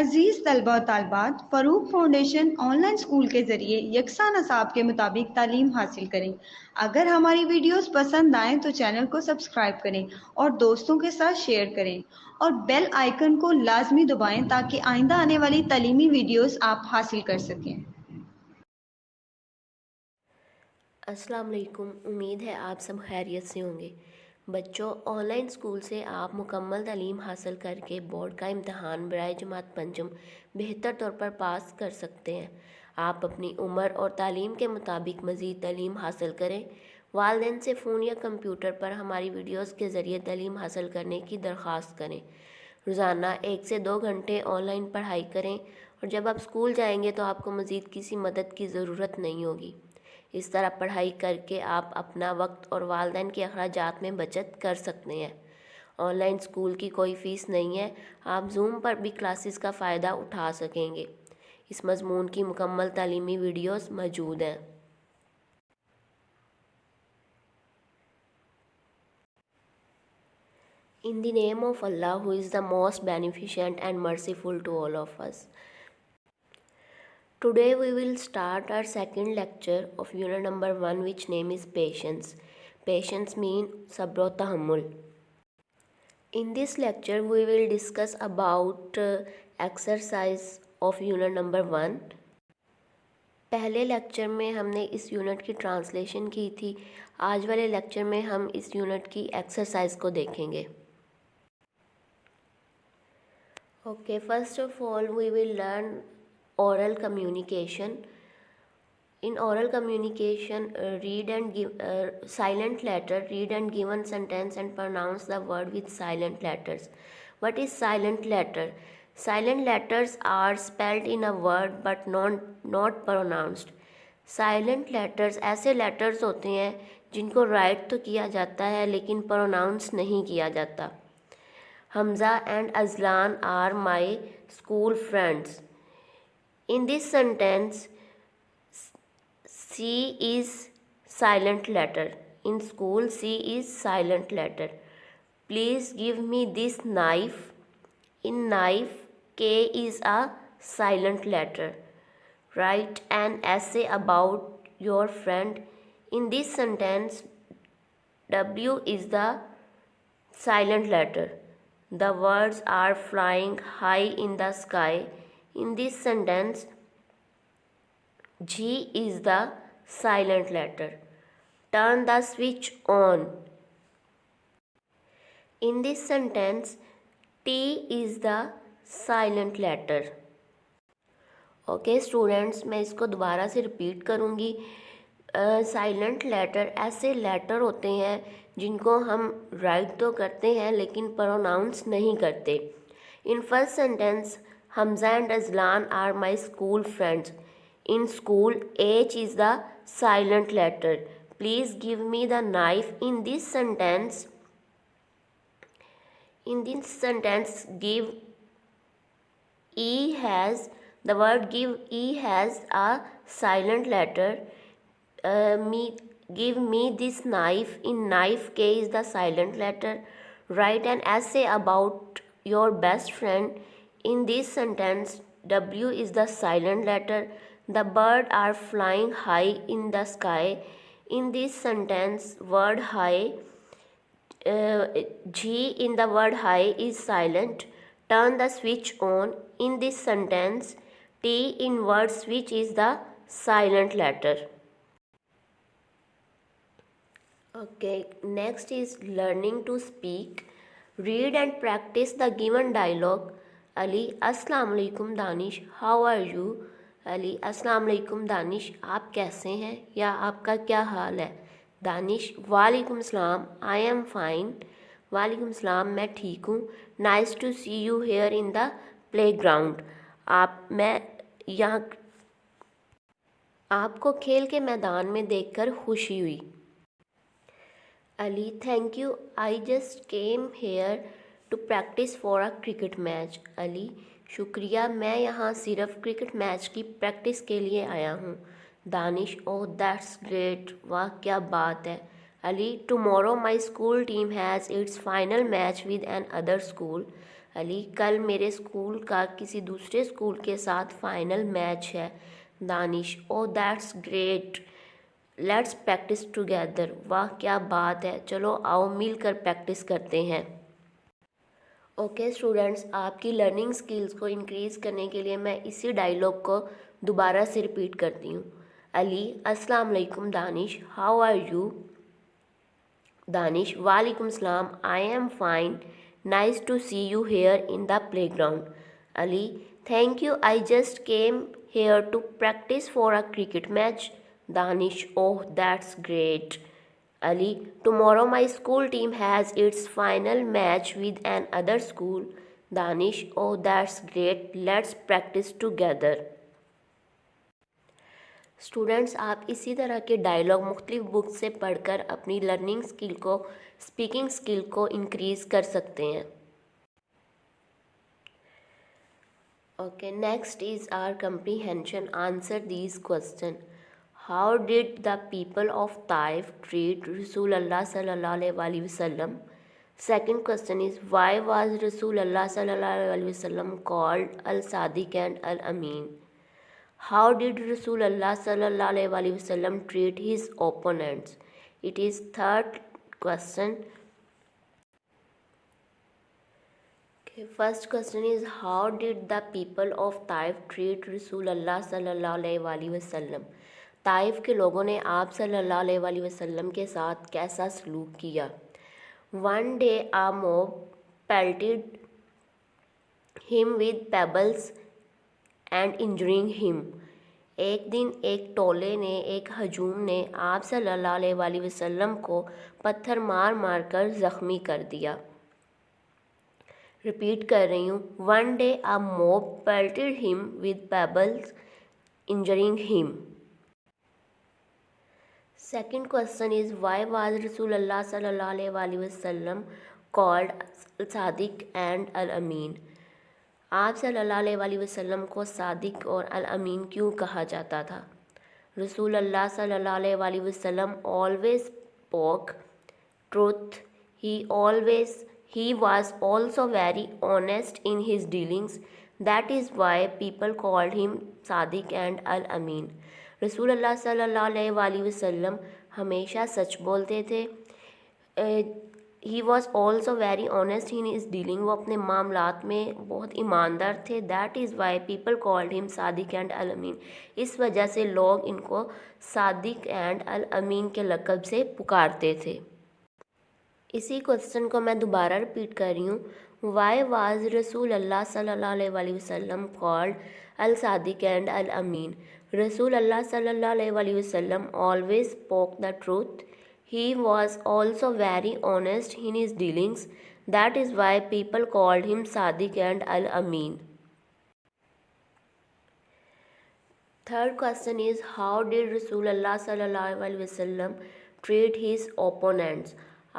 अजीज़ तलबा और तालबात, Farooq foundation online school के ज़रिए यकसा नसाब के मुताबिक तालीम हासिल करें। अगर हमारी वीडियोस पसंद आएँ तो चैनल को सब्सक्राइब करें और दोस्तों के साथ शेयर करें और बेल आइकन को लाजमी दबाएं ताकि आइंदा आने वाली तालीमी वीडियोस आप हासिल कर सकें। अस्सलाम वालेकुम। उम्मीद है आप सब खैरियत से होंगे। बच्चों, ऑनलाइन स्कूल से आप मुकम्मल तालीम हासिल करके बोर्ड का इम्तहान बराए जमात पंचम बेहतर तौर पर पास कर सकते हैं। आप अपनी उम्र और तालीम के मुताबिक मज़ीद तालीम हासिल करें। वालिदैन से फ़ोन या कंप्यूटर पर हमारी वीडियोस के ज़रिए तालीम हासिल करने की दरख्वास्त करें। रोज़ाना 1 से 2 घंटे ऑनलाइन पढ़ाई करें और जब आप स्कूल जाएंगे तो आपको मज़ीद किसी मदद की ज़रूरत नहीं होगी। इस तरह पढ़ाई करके आप अपना वक्त और वालिदैन के अखराजात में बचत कर सकते हैं। ऑनलाइन स्कूल की कोई फ़ीस नहीं है। आप जूम पर भी क्लासेस का फ़ायदा उठा सकेंगे। इस मज़मून की मुकम्मल तालीमी वीडियोस मौजूद हैं। In the name of Allah, who is the most beneficent and merciful to all of us. Today we will start our second lecture of unit number 1, which name is patience. Patience means sabr wa tahammul. In this lecture we will discuss about exercise of unit number 1. पहले lecture में हमने इस unit की translation की थी। आज वाले lecture में हम इस यूनिट की एक्सरसाइज को देखेंगे। Okay, first of all we will learn oral communication. In oral communication, read and give silent letter, read and given sentence and pronounce the word with silent letters. What is silent letter? Silent letters are spelled in a word but not pronounced. Silent letters ऐसे letters होते हैं जिनको right तो किया जाता है लेकिन pronounce नहीं किया जाता। Hamza and Azlan are my school friends. In this sentence, C is silent letter. In school, C is silent letter. Please give me this knife. In knife, K is a silent letter. Write an essay about your friend. In this sentence, W is the silent letter. The words are flying high in the sky. In this sentence, G is the silent letter. Turn the switch on. In this sentence, T is the silent letter. Okay students, मैं इसको दोबारा से repeat करूँगी। Silent letter ऐसे letter होते हैं जिनको हम राइट तो करते हैं लेकिन प्रोनाउंस नहीं करते। In first sentence, Hamza and Ajlan are my school friends. In school, H is the silent letter. Please give me the knife. In this sentence, give E has the word give E has a silent letter. Give me this knife. In knife, K is the silent letter. Write an essay about your best friend. In this sentence, W is the silent letter. The birds are flying high in the sky. In this sentence, word high, G in the word high is silent. Turn the switch on. In this sentence, T in word switch is the silent letter. Okay, next is learning to speak. Read and practice the given dialogue. Ali, Assalamu alaikum Danish, how are you? Ali, Assalamu alaikum Danish, आप कैसे हैं या आपका क्या हाल है? दानिश, वालेकुम सलाम, I am fine. वालेकुम सलाम, मैं ठीक हूँ. Nice to see you here in the playground. मैं यहाँ आपको खेल के मैदान में देखकर खुशी हुई. Ali, thank you, I just came here to practise for a cricket match. Ali, शुक्रिया, मैं यहाँ सिर्फ क्रिकेट मैच की प्रैक्टिस के लिए आया हूँ. दानिश, ओह दैट्स ग्रेट, वाह क्या बात है. Ali, tomorrow my school team has its final match with an other school. Ali, कल मेरे स्कूल का किसी दूसरे स्कूल के साथ फाइनल मैच है. Danish, oh that's great, let's practice together. वाह क्या बात है, चलो आओ मिलकर प्रैक्टिस करते हैं. ओके स्टूडेंट्स, आपकी लर्निंग स्किल्स को इंक्रीज़ करने के लिए मैं इसी डायलॉग को दोबारा से रिपीट करती हूँ. अली, अस्सलाम वालेकुम. Danish, how are you? Danish, वालेकुम सलाम, I am fine, nice to see you here in the playground. Ali, thank you, I just came here to practise for a cricket match. Danish, oh that's great. Ali, tomorrow my school team has its final match with an other school. Danish, oh that's great, let's practice together. Students, आप इसी तरह के dialogue मुख्तलिफ book से पढ़कर अपनी learning skill को, speaking skill को इंक्रीज़ कर सकते हैं. Okay, next is our comprehension. Answer these questions. How did the people of Taif treat Rasulullah sallallahu alaihi wasallam? Second question is, why was Rasulullah sallallahu alaihi wasallam called Al-Sadiq and Al-Amin? How did Rasulullah sallallahu alaihi wasallam treat his opponents? It is third question. Okay, first question is, how did the people of Taif treat Rasulullah sallallahu alaihi wasallam? Taif के लोगों ने आप सल्लल्लाहु अलैहि वसल्लम के साथ कैसा सलूक किया. One day a mob pelted him with pebbles and injuring him. एक दिन एक टोले ने, एक हजूम ने आप सल्लल्लाहु अलैहि वसल्लम को पत्थर मार मार कर ज़ख्मी कर दिया. रिपीट कर रही हूँ. One day a mob pelted him with pebbles injuring him. Second question is, why was Rasulullah sallallahu alaihi wasallam called Sadiq and Al-Amin? आप सल्लल्लाहु अलैहि वसल्लम को सादिक और अल-अमीन क्यों कहा जाता था? Rasulullah sallallahu alaihi wasallam always spoke truth. He was also very honest in his dealings. That is why people called him Sadiq and Al-Amin. रसूलुल्लाह सल्लल्लाहु अलैहि वसल्लम हमेशा सच बोलते थे. He was also very honest in his dealing, वो अपने मामलात में बहुत ईमानदार थे. That is why people called him सादिक एंड अल अमीन. इस वजह से लोग इनको सादिक एंड अल अमीन के लक़ब से पुकारते थे. इसी क्वेश्चन को मैं दोबारा रिपीट कर रही हूँ. वाई वाज रसूलुल्लाह सल्लल्लाहु अलैहि वसल्लम called al Sadiq and Al Amin? Rasulullah sallallahu alaihi wasallam always spoke the truth. He was also very honest in his dealings. That is why people called him Sadiq and Al-Amin. Third question is, how did Rasulullah sallallahu alaihi wasallam treat his opponents?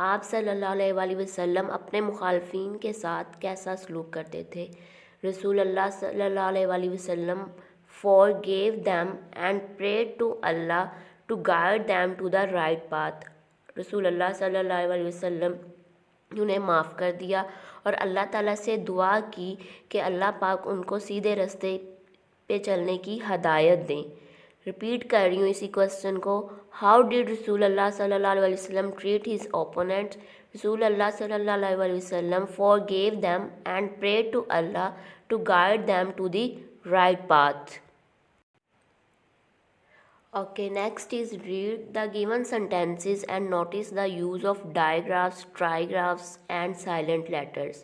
आप सल्लल्लाहु अलैहि वसल्लम अपने मुखालफीन के साथ कैसा सलूक करते थे? रसूलुल्लाह सल्लल्लाहु अलैहि वसल्लम forgave them and prayed to Allah to guide them to the right path. रसूलुल्लाह सल्लल्लाहु अलैहि वसल्लम उन्हें माफ़ कर दिया और अल्लाह ताला से दुआ की कि अल्लाह पाक उनको सीधे रास्ते पे चलने की हदायत दें. रिपीट कर रही हूँ इसी क्वेश्चन को. हाउ डिड रसूलुल्लाह सल्लल्लाहु अलैहि वसल्लम ट्रीट हिज ओपोनेंट्स? रसूलुल्लाह सल्लल्लाहु अलैहि वसल्लम forgave them and prayed to Allah to guide them to the right path. Okay, next is read the given sentences and notice the use of digraphs, trigraphs and silent letters.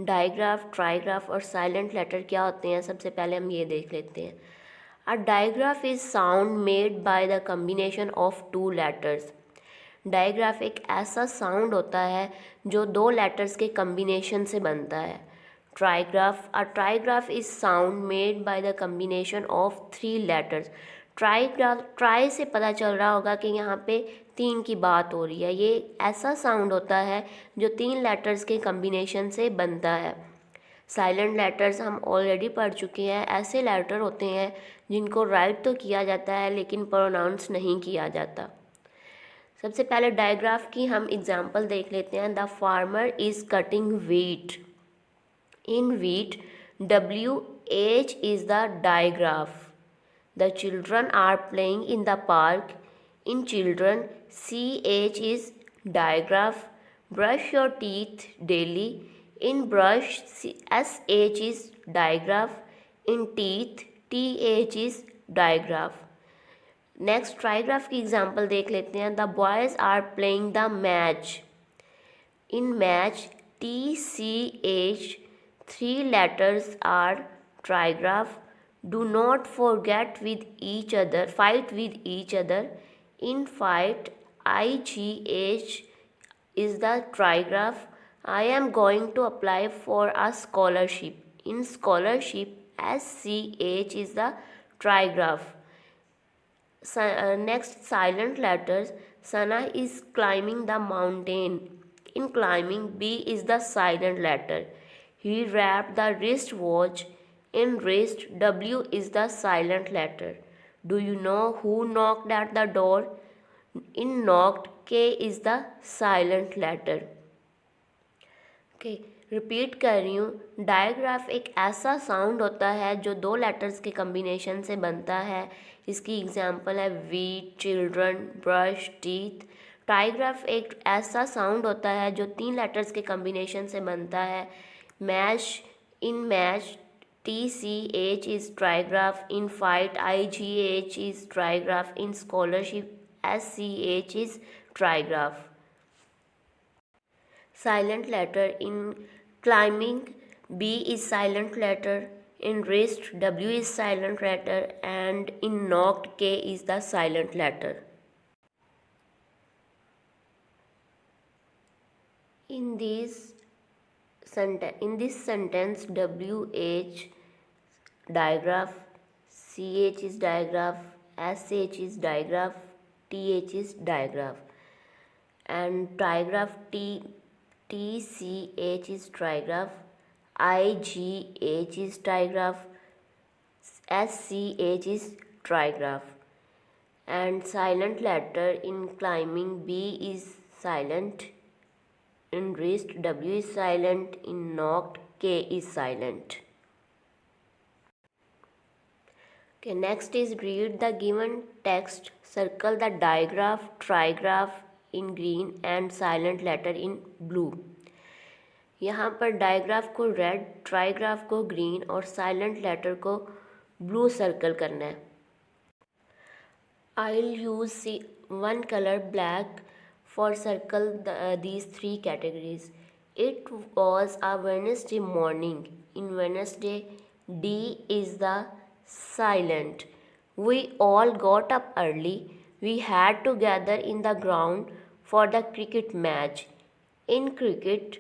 Digraph, trigraph और silent letter क्या होते हैं, सबसे पहले हम ये देख लेते हैं. A digraph is sound made by the combination of two letters. Digraph एक ऐसा साउंड होता है जो दो लेटर्स के कम्बिनेशन से बनता है. Trigraph, a trigraph is sound made by the combination of three letters. Trigraph, tri से पता चल रहा होगा कि यहाँ पे तीन की बात हो रही है. ये ऐसा साउंड होता है जो तीन लेटर्स के कम्बिनेशन से बनता है. साइलेंट लेटर्स हम ऑलरेडी पढ़ चुके हैं. ऐसे लेटर होते हैं जिनको राइट तो किया जाता है लेकिन प्रोनाउंस नहीं किया जाता. सबसे पहले डायग्राफ की हम एग्जांपल देख लेते हैं। The farmer is cutting wheat. In wheat WH is the digraph. The children are playing in the park. In children, CH is digraph. Brush your teeth daily. In brush, SH is digraph. In teeth, TH is digraph. Next trigraph की example देख लेते हैं। The boys are playing the match. In match TCH, 3 letters are trigraph. Do not forget with each other, fight with each other. In fight, IGH is the trigraph. I am going to apply for a scholarship. In scholarship, SCH is the trigraph. Next, silent letters. Sana is climbing the mountain. In climbing, B is the silent letter. He wrapped the wristwatch. In wrist, W is the silent letter. Do you know who knocked at the door? In knocked, K is the silent letter. Repeat कर रही हूँ। Digraph एक ऐसा sound होता है जो 2 letters के combination से बनता है। इसकी एग्जांपल है वीट, चिल्ड्रन, ब्रश, टीथ। ट्राइग्राफ एक ऐसा साउंड होता है जो 3 लेटर्स के कम्बिनेशन से बनता है। Match, in match TCH is trigraph. In fight IGH is trigraph. In scholarship SCH is trigraph. Silent letter. In climbing, B is silent letter. In wrist, W is silent letter. And in knocked, K is the silent letter. In this sentence, WH digraph, CH is digraph, SH is digraph, TH is digraph, and trigraph TCH is trigraph, IGH is trigraph, SCH is trigraph. And silent letter. In climbing, B is silent. In wrist, W is silent. In knocked, K is silent. Okay, next is read the given text. Circle the digraph, trigraph in green and silent letter in blue. यहाँ पर digraph को red, ट्राइग्राफ को green और silent letter को blue circle करना है। I'll use one color black for circle these 3 categories. It was a Wednesday morning. In Wednesday, D is the silent. We all got up early. We had to gather in the ground for the cricket match. In cricket,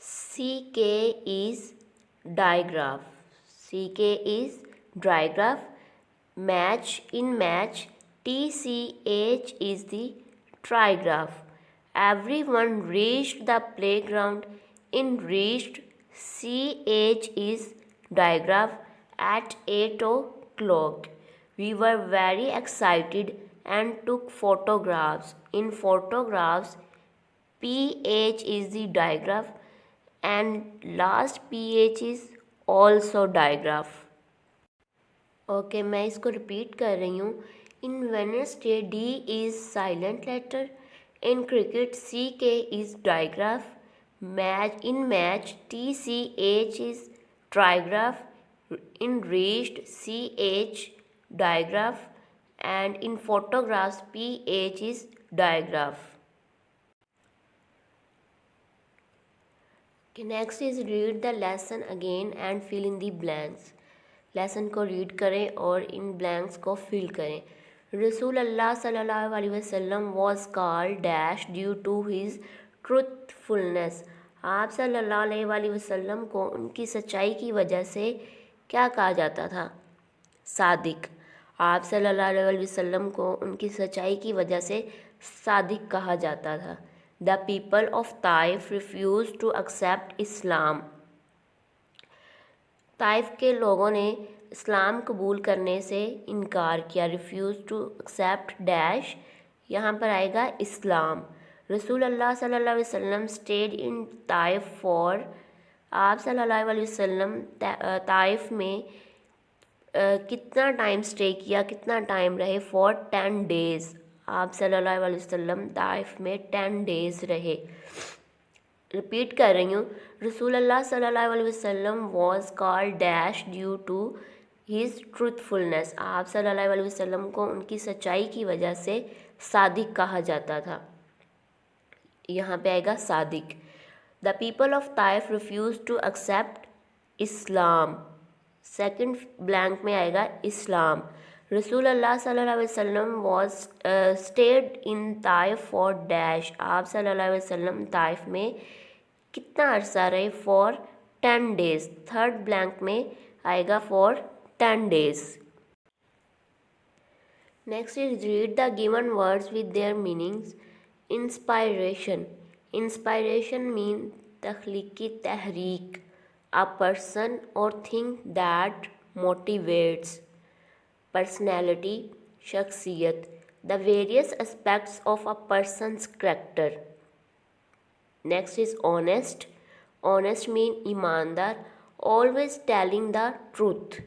CK is digraph. CK is digraph. Match, in match, TCH is the trigraph. Everyone reached the playground. In reached, CH is digraph. At 8 o'clock, we were very excited and took photographs. In photographs, PH is the digraph and last PH is also digraph. Okay, मैं इसको repeat कर रही हूँ। In Wednesday, D is silent letter. In cricket, CK is digraph. In match, TCH is trigraph. In reached, CH digraph, and in photographs, PH is digraph. Okay, next is read the lesson again and fill in the blanks. Lesson को read करें और इन blanks को fill करें। रसूल अल्लाह सल्लल्लाहु अलैहि वसल्लम was called dash due to his truthfulness. आप सल्लल्लाहु अलैहि वसल्लम को उनकी सच्चाई की वजह से क्या कहा जाता था? सादिक। आप सल्लल्लाहु अलैहि वसल्लम को उनकी सच्चाई की वजह से सादिक कहा जाता था। The people of Taif refuse to accept Islam. Taif के लोगों ने इस्लाम कबूल करने से इनकार किया। रिफ्यूज़ टू एक्सेप्ट डैश यहाँ पर आएगा इस्लाम। रसूल अल्लाह सल्लल्लाहु अलैहि वसल्लम स्टेड इन ताइफ फॉर, आप सल्लल्लाहु अलैहि वसल्लम ताइफ में कितना टाइम स्टे किया, कितना टाइम रहे, फॉर 10 days, आप सल्लल्लाहु अलैहि वसल्लम ताइफ में 10 days रहे। रिपीट कर रही हूँ, रसूल अल्लाह सल्लल्लाहु अलैहि वसल्लम was called dash due to his truthfulness, आप सल्लल्लाहु अलैहि वसल्लम को उनकी सच्चाई की वजह से सादिक कहा जाता था। यहाँ पे आएगा Sadiq. The people of Taif refuse to accept Islam, second blank में आएगा इस्लाम। रसूल अल्लाह सल्लल्लाहु अलैहि वसल्लम was stayed in Taif for dash, आप सल्लल्लाहु अलैहि वसल्लम ताइफ में कितना अरसा रहे, फॉर 10 days, थर्ड ब्लैंक में आएगा for 10 days। Next is read the given words with their meanings. Inspiration, inspiration mean तख्लीकी तहरीक, a person or thing that motivates, personality, shakhsiyat, the various aspects of a person's character. Next is honest, honest mean ईमानदार, always telling the truth.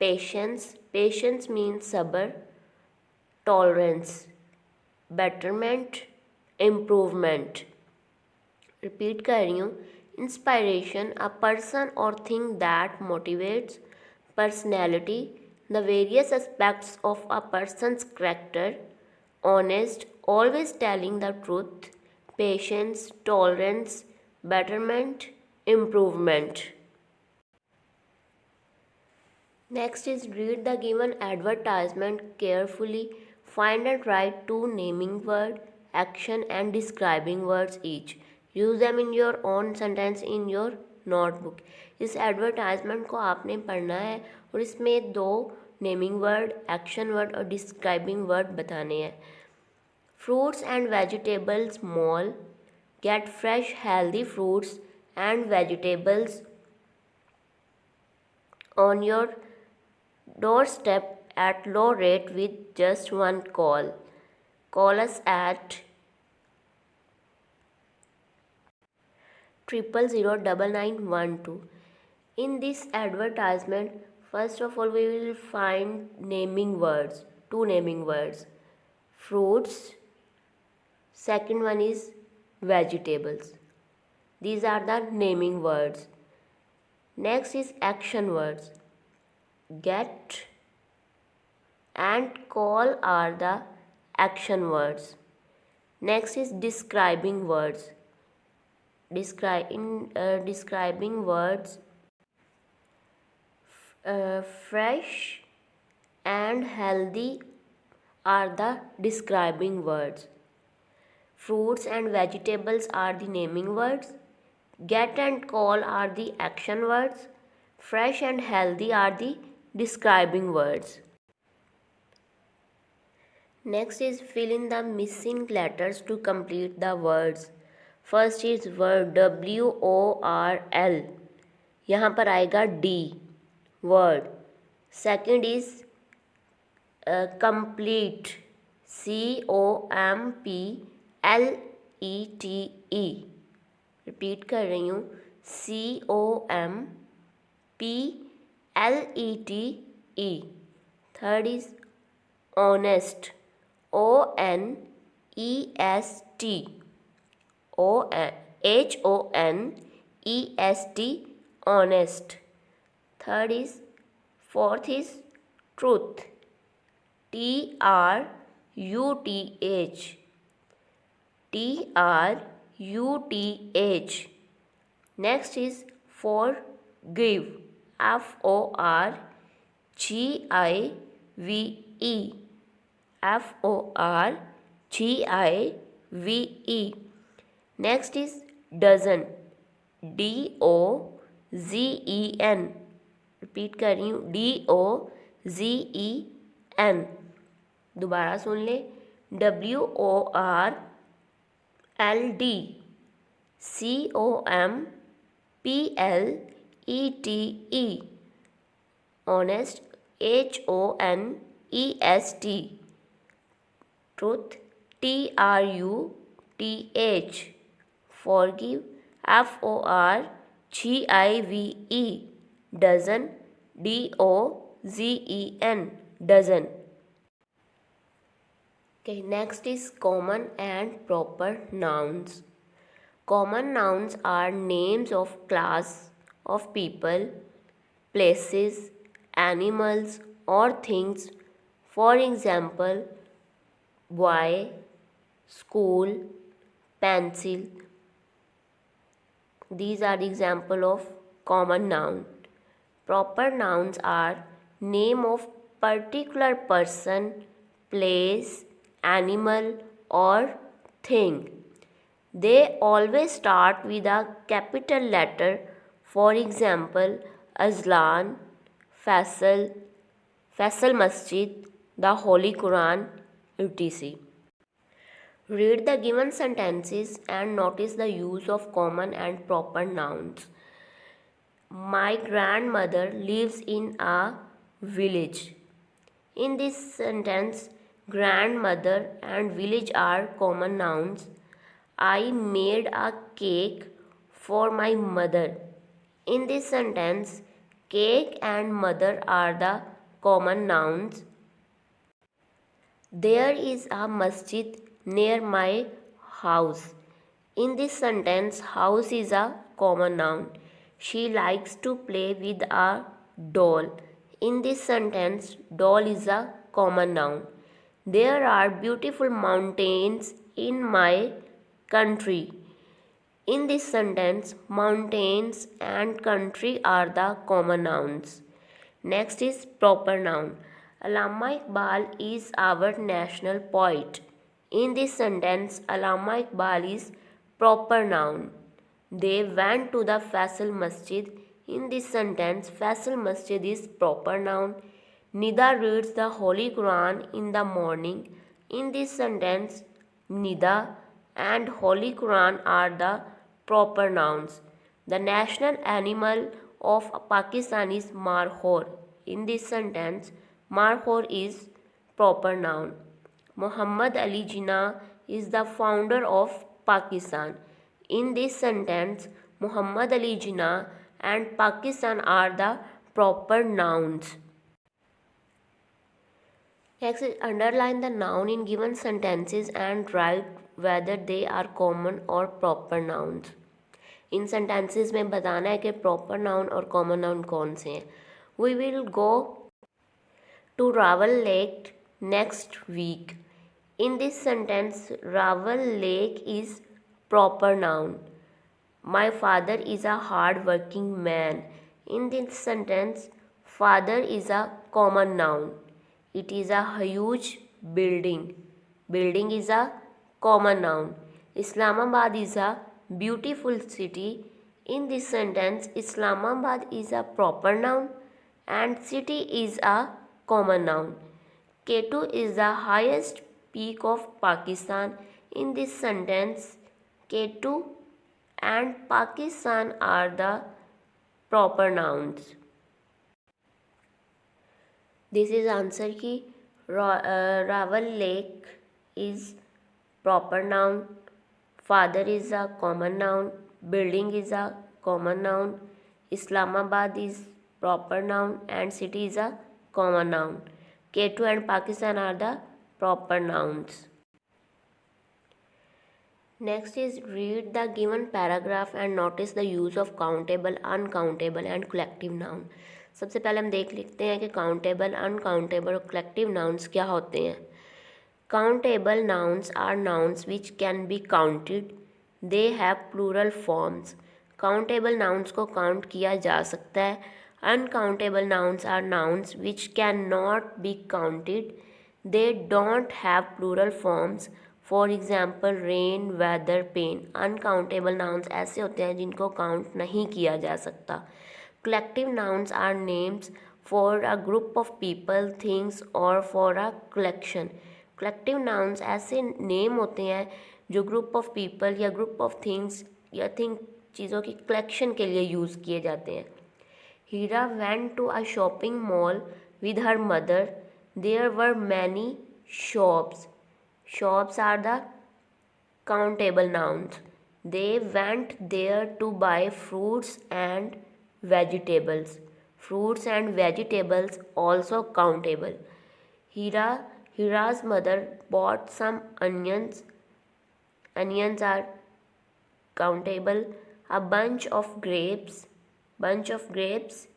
Patience, patience means sabr, tolerance, betterment, improvement. Repeat कर रही हूँ, inspiration a person और thing that motivates, personality the various aspects of a person's character, honest always telling the truth, patience, tolerance, betterment, improvement. Next is read the given advertisement carefully, find and right 2 naming word, action and describing words each. Use them in your own sentence in your notebook. इस advertisement को आपने पढ़ना है और इसमें 2 naming word, action word और describing word बताने हैं। Fruits and vegetables mall, gate fresh healthy fruits and vegetables on your doorstep at low rate with just one call. Call us at 0009912. In this advertisement, first of all we will find naming words, 2 naming words, fruits, second one is vegetables. These are the naming words. Next is action words. Get and call are the action words. Next is describing words. Describing words, fresh and healthy are the describing words. Fruits and vegetables are the naming words. Get and call are the action words. Fresh and healthy are the describing words. Next is fill in the missing letters to complete the words. First is word, WORL, यहाँ पर आएगा D, word. Second is complete, COMPLETE. Repeat कर रही हूँ, COMPLETE. Third is honest, HONEST, honest. Fourth is truth, TRUTH. Next is forgive, FORGIVE. Next is dozen, DOZEN. Repeat कर रही हूँ, DOZEN. दोबारा सुन ले, WORLD, COMPLETE. honest, HONEST. truth, TRUTH, forgive. FORGIVE, dozen. DOZEN, dozen. Okay, next is common and proper nouns. Common nouns are names of class of people, places, animals or things. For example, boy, school, pencil. These are the example of common noun. Proper nouns are name of particular person, place, animal or thing. They always start with a capital letter. For example, Azlan, Faisal Masjid, the Holy Quran, etc. Read the given sentences and notice the use of common and proper nouns. My grandmother lives in a village. In this sentence, grandmother and village are common nouns. I made a cake for my mother. In this sentence, cake and mother are the common nouns. There is a masjid near my house. In this sentence, house is a common noun. She likes to play with a doll. In this sentence, doll is a common noun. There are beautiful mountains in my country. In this sentence, mountains and country are the common nouns. Next is proper noun. Allama Iqbal is our national poet. In this sentence, Allama Iqbal is proper noun. They went to the Faisal Masjid. In this sentence, Faisal Masjid is proper noun. Nida reads the Holy Quran in the morning. In this sentence, Nida and Holy Quran are the proper nouns. The national animal of Pakistan is markhor. In this sentence, markhor is proper noun. Muhammad Ali Jinnah is the founder of Pakistan. In this sentence, Muhammad Ali Jinnah and Pakistan are the proper nouns. Next is underline the noun in given sentences and write whether they are common or proper nouns. In sentences में बताना है कि proper noun और common noun कौन से हैं. We will go to Raval Lake next week. In this sentence, Raval Lake is proper noun. My father is a hard-working man. In this sentence, father is a common noun. It is a huge building. Building is a common noun. Islamabad is a beautiful city. In this sentence, Islamabad is a proper noun and city is a common noun. K2 is the highest peak of Pakistan. In this sentence, K2 and Pakistan are the proper nouns. This is answer ki Raval Lake is proper noun, father is a common noun, building is a common noun, Islamabad is proper noun and city is a common noun. K2 and Pakistan are the proper nouns. Next is read the given paragraph and notice the use of countable, uncountable and collective noun. सबसे पहले हम देख लेते हैं कि countable, uncountable और collective nouns क्या होते हैं. Countable nouns are nouns which can be counted. They have plural forms. Countable nouns को काउंट किया जा सकता है. Uncountable nouns are nouns which can not be counted. They don't have plural forms. For example rain, weather, pen. Uncountable nouns ऐसे होते हैं जिनको count नहीं किया जा सकता. Collective nouns are names for a group of people, things or for a collection. Collective nouns ऐसे name होते हैं जो ग्रुप ऑफ पीपल या ग्रुप ऑफ थिंग्स या चीज़ों की कलेक्शन के लिए यूज़ किए जाते हैं. हीरा went to a shopping mall with her mother. There were many shops. Shops are the countable nouns. They went there to buy fruits and vegetables. Fruits and vegetables also countable. Hira's mother bought some onions. Onions are countable. A bunch of grapes. Bunch of grapes,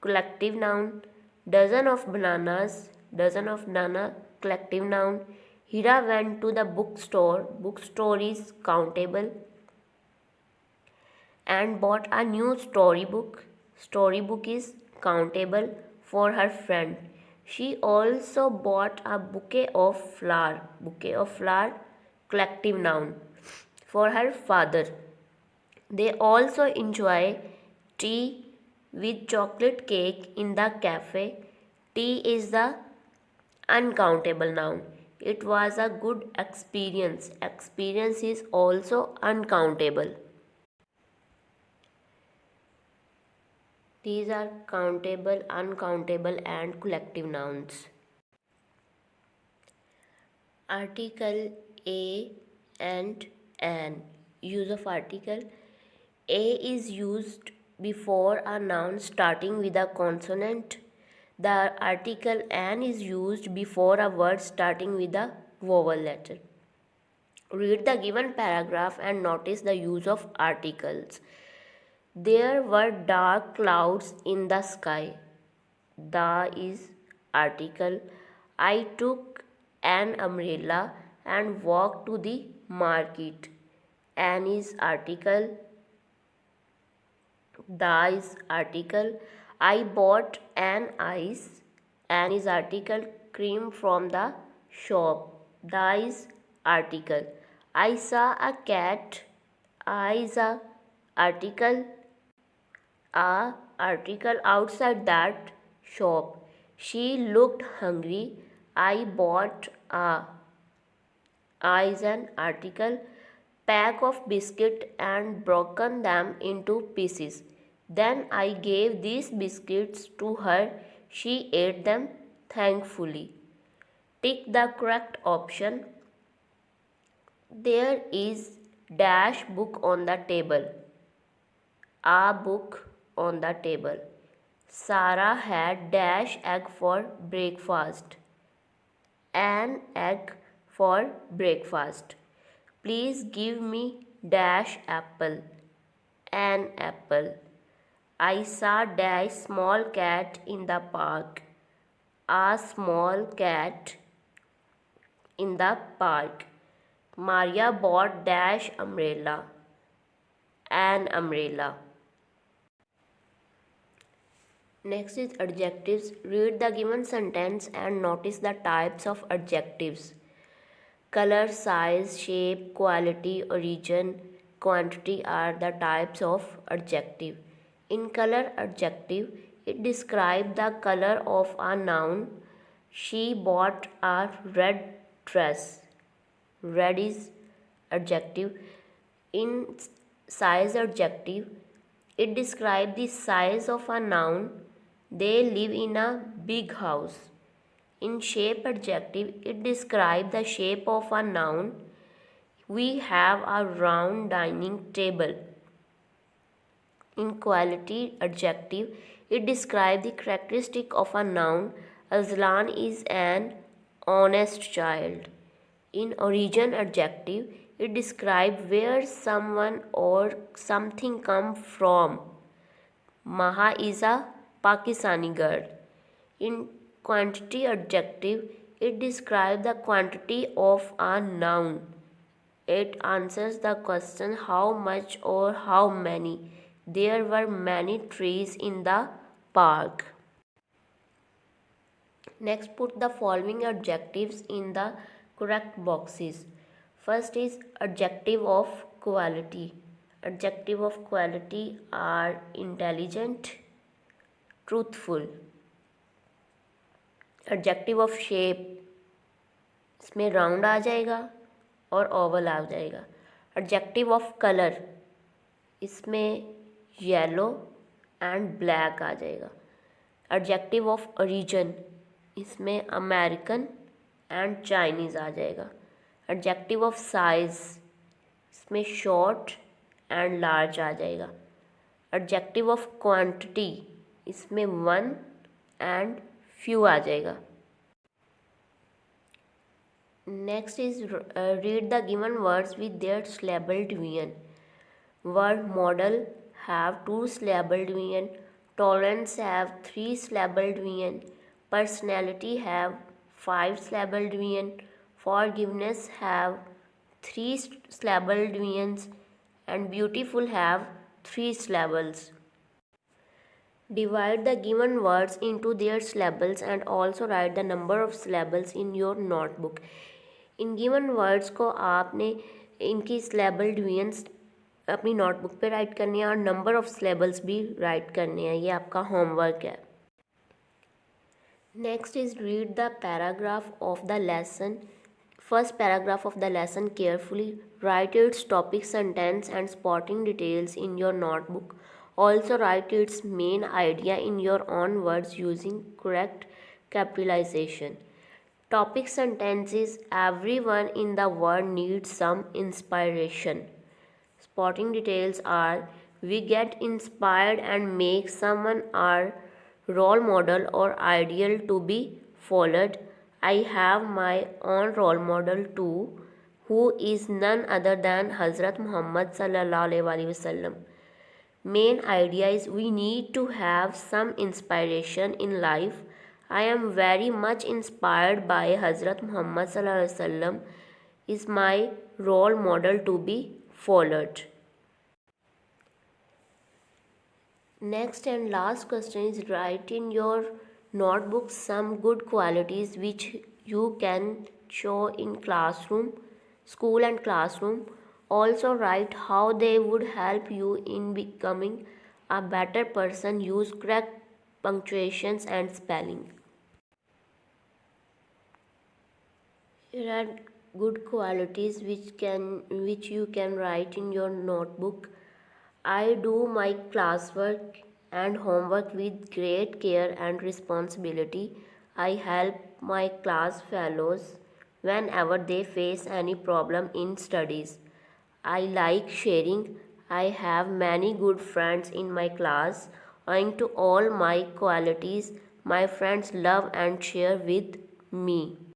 collective noun. Dozen of bananas. Dozen of banana, collective noun. Hira went to the bookstore. Bookstore is countable. And bought a new storybook. Storybook is countable for her friend. She also bought a bouquet of flower. Bouquet of flower, collective noun, for her father. They also enjoy tea with chocolate cake in the cafe. Tea is the uncountable noun. It was a good experience. Experience is also uncountable. These are countable, uncountable, and collective nouns. Article a and an. Use of article. A is used before a noun starting with a consonant. The article an is used before a word starting with a vowel letter. Read the given paragraph and notice the use of articles. There were dark clouds in the sky. The is article. I took an umbrella and walked to the market. An is article. The is article. I bought an ice. An is article. Cream from the shop. The is article. I saw a cat. I is a article. A article outside that shop. She looked hungry. I bought a. A is an article. Pack of biscuit and broken them into pieces. Then I gave these biscuits to her. She ate them thankfully. Tick the correct option. There is dash book on the table. A book on the table. Sarah had dash egg for breakfast. An egg for breakfast. Please give me dash apple. An apple. I saw dash small cat in the park. A small cat in the park. Maria bought dash umbrella. An umbrella. Next is adjectives. Read the given sentence and notice the types of adjectives. Color, size, shape, quality, origin, quantity are the types of adjective. In color adjective, it describes the color of a noun. She bought a red dress. Red is adjective. In size adjective, it describes the size of a noun. They live in a big house. In shape adjective, it describes the shape of a noun. We have a round dining table. In quality adjective, it describes the characteristic of a noun. Azlan is an honest child. In origin adjective, it describes where someone or something come from. Maha is a Pakistani girl. In quantity adjective, it describes the quantity of a noun. It answers the question how much or how many. There were many trees in the park. Next, put the following adjectives in the correct boxes. First is adjective of quality. Adjective of quality are intelligent, truthful. Adjective of shape, इसमें round आ जाएगा और Oval आ जाएगा. Adjective of colour, इसमें yellow and black आ जाएगा. Adjective of origin, इसमें American and Chinese आ जाएगा. Adjective of size, इसमें short and large आ जाएगा। एडजेक्टिव ऑफ क्वांटिटी, इसमें वन एंड फ्यू आ जाएगा। Next is read the given words with there syllable division. Word model have 2 syllable division. Tolerance have 3 syllable division. Personality have 5 syllable division. Forgiveness have 3 syllable divisions. And beautiful have 3 syllables. Divide the given words into their syllables and also write the number of syllables in your notebook. In given words को आपने इनकी syllable divisions अपनी notebook पे right करनी है और number of syllables भी right करने हैं। ये आपका होमवर्क है। Next is read the paragraph of the lesson. First paragraph of the lesson carefully, right it's topic, sentence and spotting details in your notebook. Also write its main idea in your own words using correct capitalization. Topic sentences: everyone in the world needs some inspiration. Spotting details are: we get inspired and make someone our role model or ideal to be followed. I have my own role model too, who is none other than Hazrat Muhammad sallallahu alaihi wasallam. Main idea is we need to have some inspiration in life. I am very much inspired by Hazrat Muhammad sallallahu alaihi wasallam is my role model to be followed. Next and last question is write in your notebook some good qualities which you can show in classroom, school and classroom. Also write how they would help you in becoming a better person. Use correct punctuations and spelling. Here are good qualities which you can write in your notebook. I do my classwork and homework with great care and responsibility. I help my class fellows whenever they face any problem in studies. I like sharing. I have many good friends in my class. Owing to all my qualities, my friends love and share with me.